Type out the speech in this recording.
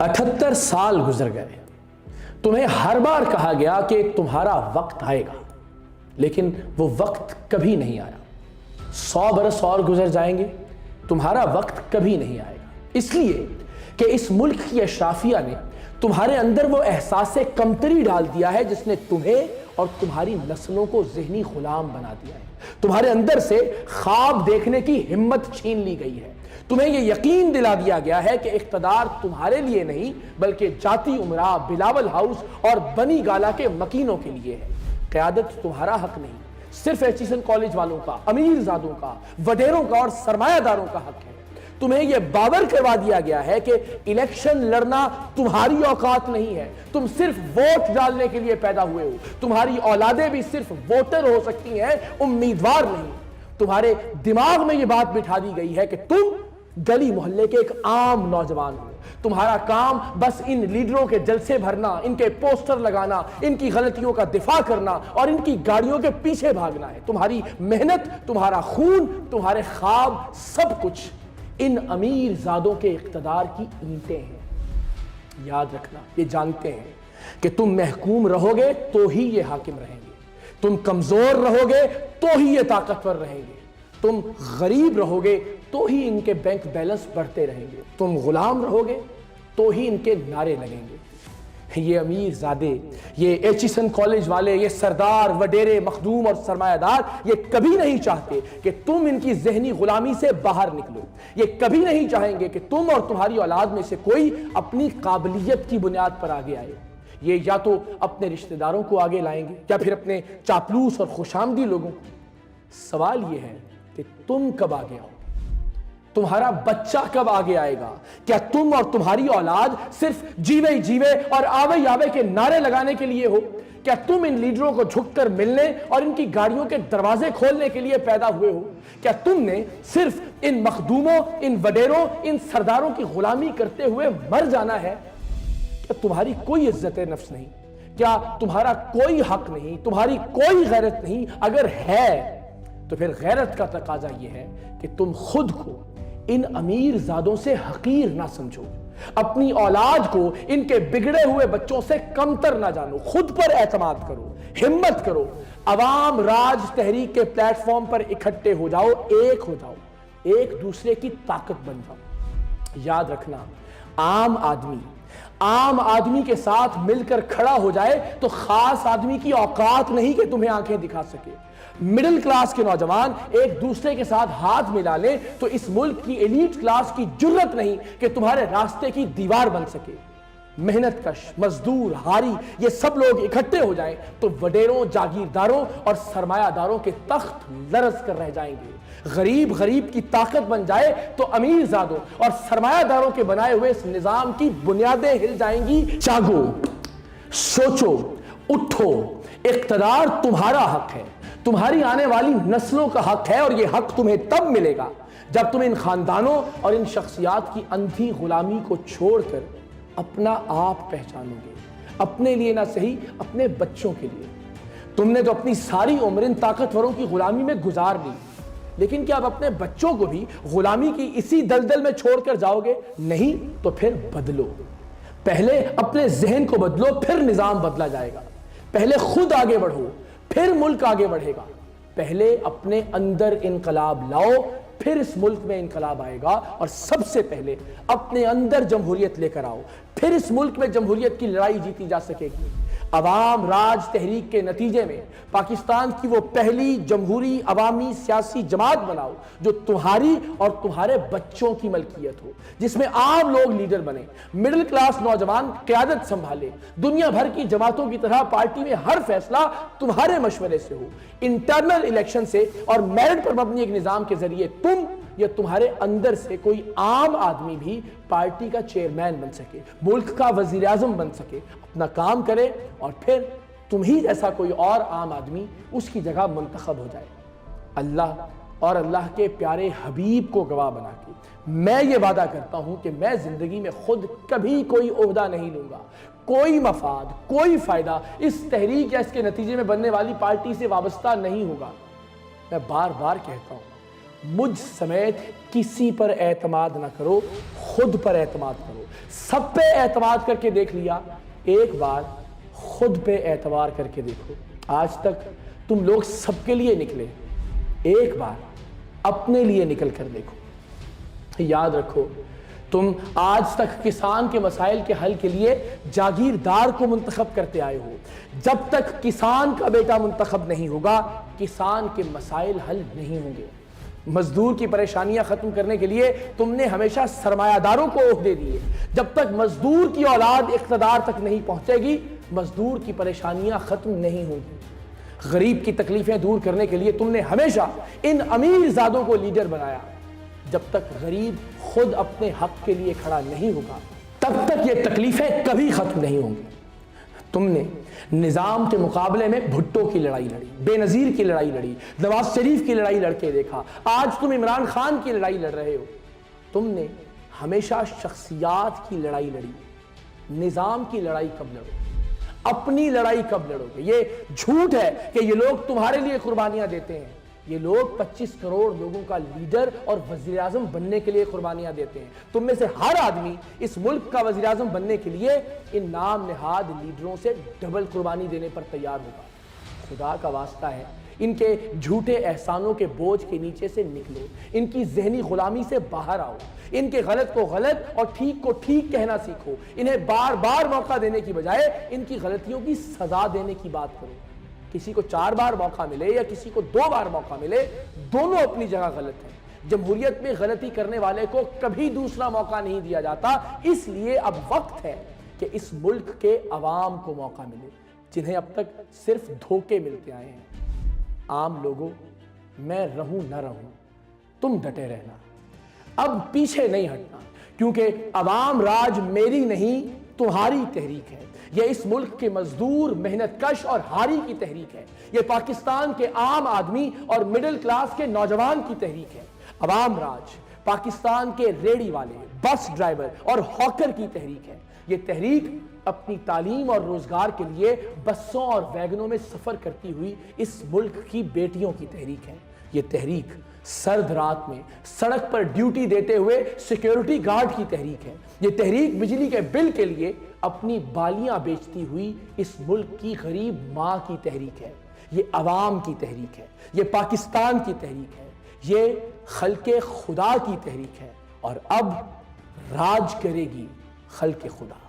78 سال گزر گئے، تمہیں ہر بار کہا گیا کہ تمہارا وقت آئے گا، لیکن وہ وقت کبھی نہیں آیا۔ 100 برس اور گزر جائیں گے، تمہارا وقت کبھی نہیں آئے گا، اس لیے کہ اس ملک کی اشرافیہ نے تمہارے اندر وہ احساس کمتری ڈال دیا ہے جس نے تمہیں اور تمہاری نسلوں کو ذہنی غلام بنا دیا ہے۔ تمہارے اندر سے خواب دیکھنے کی ہمت چھین لی گئی ہے۔ تمہیں یہ یقین دلا دیا گیا ہے کہ اقتدار تمہارے لیے نہیں بلکہ جاتی امراء، بلاول ہاؤس اور بنی گالا کے مکینوں کے لیے ہے۔ قیادت تمہارا حق نہیں، صرف ایچیسن کالج والوں کا، امیر زادوں کا، وڈیروں کا اور سرمایہ داروں کا حق ہے۔ تمہیں یہ باور کروا دیا گیا ہے کہ الیکشن لڑنا تمہاری اوقات نہیں ہے، تم صرف ووٹ ڈالنے کے لیے پیدا ہوئے ہو، تمہاری اولادیں بھی صرف ووٹر ہو سکتی ہیں، امیدوار نہیں۔ تمہارے دماغ میں یہ بات بٹھا دی گئی ہے کہ تم گلی محلے کے ایک عام نوجوان ہو، تمہارا کام بس ان لیڈروں کے جلسے بھرنا، ان کے پوسٹر لگانا، ان کی غلطیوں کا دفاع کرنا اور ان کی گاڑیوں کے پیچھے بھاگنا ہے۔ تمہاری محنت، تمہارا خون، تمہارے خواب، سب کچھ ان امیر زادوں کے اقتدار کی اینٹیں ہیں۔ یاد رکھنا، یہ جانتے ہیں کہ تم محکوم رہو گے تو ہی یہ حاکم رہیں گے، تم کمزور رہو گے تو ہی یہ طاقتور رہیں گے، تم غریب رہو گے تو ہی ان کے بینک بیلنس بڑھتے رہیں گے، تم غلام رہو گے تو ہی ان کے نعرے لگیں گے۔ یہ امیر زادے، یہ ایچیسن کالج والے، یہ سردار، وڈیرے، مخدوم اور سرمایہ دار یہ کبھی نہیں چاہتے کہ تم ان کی ذہنی غلامی سے باہر نکلو۔ یہ کبھی نہیں چاہیں گے کہ تم اور تمہاری اولاد میں سے کوئی اپنی قابلیت کی بنیاد پر آگے آئے۔ یہ یا تو اپنے رشتہ داروں کو آگے لائیں گے یا پھر اپنے چاپلوس اور خوشامدی لوگوں کو۔ سوال یہ ہے کہ تم کب آگے آؤ؟ تمہارا بچہ کب آگے آئے گا؟ کیا تم اور تمہاری اولاد صرف جیوے جیوے اور آوے آوے کے نعرے لگانے کے لیے ہو؟ کیا تم ان لیڈروں کو جھک کر ملنے اور ان کی گاڑیوں کے دروازے کھولنے کے لیے پیدا ہوئے ہو؟ کیا تم نے صرف ان مخدوموں، ان وڈیروں، ان سرداروں کی غلامی کرتے ہوئے مر جانا ہے؟ کیا تمہاری کوئی عزت نفس نہیں؟ کیا تمہارا کوئی حق نہیں؟ تمہاری کوئی غیرت نہیں؟ اگر ہے تو پھر غیرت کا تقاضا یہ ہے کہ تم خود کو ان امیر زادوں سے حقیر نہ سمجھو، اپنی اولاد کو ان کے بگڑے ہوئے بچوں سے کمتر نہ جانو، خود پر اعتماد کرو، ہمت کرو، عوام راج تحریک کے پلیٹ فارم پر اکٹھے ہو جاؤ، ایک ہو جاؤ، ایک دوسرے کی طاقت بن جاؤ۔ یاد رکھنا، عام آدمی کے ساتھ مل کر کھڑا ہو جائے تو خاص آدمی کی اوقات نہیں کہ تمہیں آنکھیں دکھا سکے۔ مڈل کلاس کے نوجوان ایک دوسرے کے ساتھ ہاتھ ملا لیں تو اس ملک کی ایلیٹ کلاس کی جرت نہیں کہ تمہارے راستے کی دیوار بن سکے۔ محنت کش، مزدور، ہاری یہ سب لوگ اکٹھے ہو جائیں تو وڈیروں، جاگیرداروں اور سرمایہ داروں کے تخت لرز کر رہ جائیں گے۔ غریب کی طاقت بن جائے تو امیر زادوں اور سرمایہ داروں کے بنائے ہوئے اس نظام کی بنیادیں ہل جائیں گی۔ جاگو، سوچو، اٹھو، اقتدار تمہارا حق ہے، تمہاری آنے والی نسلوں کا حق ہے، اور یہ حق تمہیں تب ملے گا جب تم ان خاندانوں اور ان شخصیات کی اندھی غلامی کو چھوڑ کر اپنا آپ پہچانو گے، اپنے لیے نہ صحیح اپنے بچوں کے لیے۔ تم نے تو اپنی ساری عمر ان طاقتوروں کی غلامی میں گزار لی، لیکن کیا اب اپنے بچوں کو بھی غلامی کی اسی دلدل میں چھوڑ کر جاؤ گے؟ نہیں تو پھر بدلو، پہلے اپنے ذہن کو بدلو، پھر نظام بدلا جائے گا۔ پہلے خود آگے بڑھو، پھر ملک آگے بڑھے گا۔ پہلے اپنے اندر انقلاب لاؤ، پھر اس ملک میں انقلاب آئے گا، اور سب سے پہلے اپنے اندر جمہوریت لے کر آؤ، پھر اس ملک میں جمہوریت کی لڑائی جیتی جا سکے گی۔ عوام راج تحریک کے نتیجے میں پاکستان کی وہ پہلی جمہوری عوامی سیاسی جماعت بناؤ جو تمہاری اور تمہارے بچوں کی ملکیت ہو، جس میں عام لوگ لیڈر بنے، مڈل کلاس نوجوان قیادت سنبھالے، دنیا بھر کی جماعتوں کی طرح پارٹی میں ہر فیصلہ تمہارے مشورے سے ہو، انٹرنل الیکشن سے اور میرٹ پر مبنی ایک نظام کے ذریعے تم یا تمہارے اندر سے کوئی عام آدمی بھی پارٹی کا چیئرمین بن سکے، ملک کا وزیر اعظم بن سکے، اپنا کام کرے، اور پھر تم ہی جیسا کوئی اور عام آدمی اس کی جگہ منتخب ہو جائے۔ اللہ اور اللہ کے پیارے حبیب کو گواہ بنا کے میں یہ وعدہ کرتا ہوں کہ میں زندگی میں خود کبھی کوئی عہدہ نہیں لوں گا، کوئی مفاد، کوئی فائدہ اس تحریک یا اس کے نتیجے میں بننے والی پارٹی سے وابستہ نہیں ہوگا۔ میں بار بار کہتا ہوں، مجھ سمیت کسی پر اعتماد نہ کرو، خود پر اعتماد کرو۔ سب پہ اعتماد کر کے دیکھ لیا، ایک بار خود پہ اعتبار کر کے دیکھو۔ آج تک تم لوگ سب کے لیے نکلے، ایک بار اپنے لیے نکل کر دیکھو۔ یاد رکھو، تم آج تک کسان کے مسائل کے حل کے لیے جاگیردار کو منتخب کرتے آئے ہو۔ جب تک کسان کا بیٹا منتخب نہیں ہوگا، کسان کے مسائل حل نہیں ہوں گے۔ مزدور کی پریشانیاں ختم کرنے کے لیے تم نے ہمیشہ سرمایہ داروں کو عہدے دیے۔ جب تک مزدور کی اولاد اقتدار تک نہیں پہنچے گی، مزدور کی پریشانیاں ختم نہیں ہوں گی۔ غریب کی تکلیفیں دور کرنے کے لیے تم نے ہمیشہ ان امیر زادوں کو لیڈر بنایا۔ جب تک غریب خود اپنے حق کے لیے کھڑا نہیں ہوگا، تب تک یہ تکلیفیں کبھی ختم نہیں ہوں گی۔ تم نے نظام کے مقابلے میں بھٹو کی لڑائی لڑی، بے نظیر کی لڑائی لڑی، نواز شریف کی لڑائی لڑ کے دیکھا، آج تم عمران خان کی لڑائی لڑ رہے ہو۔ تم نے ہمیشہ شخصیات کی لڑائی لڑی، نظام کی لڑائی کب لڑو؟ اپنی لڑائی کب لڑو گے؟ یہ جھوٹ ہے کہ یہ لوگ تمہارے لیے قربانیاں دیتے ہیں۔ یہ لوگ 25 کروڑ لوگوں کا لیڈر اور وزیر اعظم بننے کے لیے قربانیاں دیتے ہیں۔ تم میں سے ہر آدمی اس ملک کا وزیر اعظم بننے کے لیے ان نام نہاد لیڈروں سے ڈبل قربانی دینے پر تیار ہوگا۔ خدا کا واسطہ ہے، ان کے جھوٹے احسانوں کے بوجھ کے نیچے سے نکلو، ان کی ذہنی غلامی سے باہر آؤ، ان کے غلط کو غلط اور ٹھیک کو ٹھیک کہنا سیکھو۔ انہیں بار بار موقع دینے کی بجائے ان کی غلطیوں کی سزا دینے کی بات کرو۔ کسی کو 4 بار موقع ملے یا کسی کو 2 بار موقع ملے، دونوں اپنی جگہ غلط ہیں۔ جمہوریت میں غلطی کرنے والے کو کبھی دوسرا موقع نہیں دیا جاتا، اس لیے اب وقت ہے کہ اس ملک کے عوام کو موقع ملے، جنہیں اب تک صرف دھوکے ملتے آئے ہیں۔ عام لوگوں، میں رہوں نہ رہوں، تم ڈٹے رہنا، اب پیچھے نہیں ہٹنا، کیونکہ عوام راج میری نہیں تمہاری تحریک ہے۔ یہ اس ملک کے مزدور، محنت کش اور ہاری کی تحریک ہے۔ یہ پاکستان کے عام آدمی اور مڈل کلاس کے نوجوان کی تحریک ہے۔ عوام راج پاکستان کے ریڑی والے، بس ڈرائیور اور ہاکر کی تحریک ہے۔ یہ تحریک اپنی تعلیم اور روزگار کے لیے بسوں اور ویگنوں میں سفر کرتی ہوئی اس ملک کی بیٹیوں کی تحریک ہے۔ یہ تحریک سرد رات میں سڑک پر ڈیوٹی دیتے ہوئے سیکیورٹی گارڈ کی تحریک ہے۔ یہ تحریک بجلی کے بل کے لیے اپنی بالیاں بیچتی ہوئی اس ملک کی غریب ماں کی تحریک ہے۔ یہ عوام کی تحریک ہے، یہ پاکستان کی تحریک ہے، یہ خلق خدا کی تحریک ہے، اور اب راج کرے گی خلق خدا۔